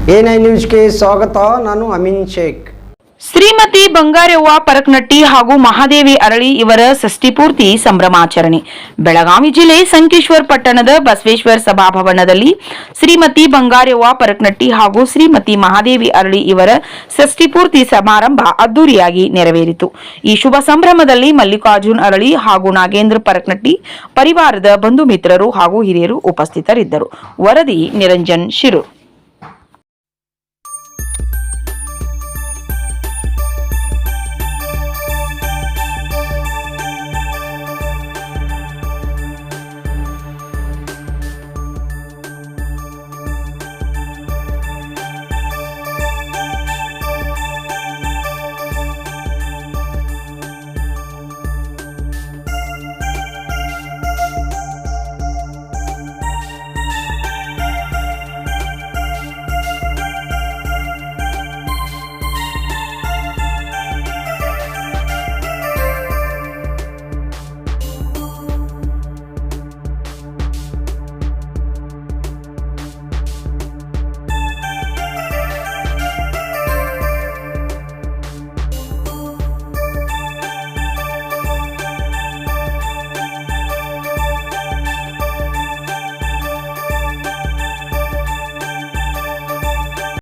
A9 ನ್ಯೂಸ್ಗೆ ಸ್ವಾಗತ. ನಾನು ಅಮೀನ್ ಶೇಖ್. ಶ್ರೀಮತಿ ಬಂಗಾರವ್ವ ಪರಕ್ನಟ್ಟಿ ಹಾಗೂ ಮಹಾದೇವಿ ಅರಳಿ ಇವರ ಷಷ್ಠಿಪೂರ್ತಿ ಸಂಭ್ರಮಾಚರಣೆ. ಬೆಳಗಾವಿ ಜಿಲ್ಲೆ ಸಂಕೇಶ್ವರ ಪಟ್ಟಣದ ಬಸವೇಶ್ವರ ಸಭಾಭವನದಲ್ಲಿ ಶ್ರೀಮತಿ ಬಂಗಾರವ್ವ ಪರಕ್ನಟ್ಟಿ ಹಾಗೂ ಶ್ರೀಮತಿ ಮಹಾದೇವಿ ಅರಳಿ ಇವರ ಷಷ್ಠಿಪೂರ್ತಿ ಸಮಾರಂಭ ಅದ್ದೂರಿಯಾಗಿ ನೆರವೇರಿತು. ಈ ಶುಭ ಸಂಭ್ರಮದಲ್ಲಿ ಮಲ್ಲಿಕಾರ್ಜುನ್ ಅರಳಿ ಹಾಗೂ ನಾಗೇಂದ್ರ ಪರಕ್ನಟ್ಟಿ ಪರಿವಾರದ ಬಂಧು ಮಿತ್ರರು ಹಾಗೂ ಹಿರಿಯರು ಉಪಸ್ಥಿತರಿದ್ದರು. ವರದಿ ನಿರಂಜನ್ ಶಿರು.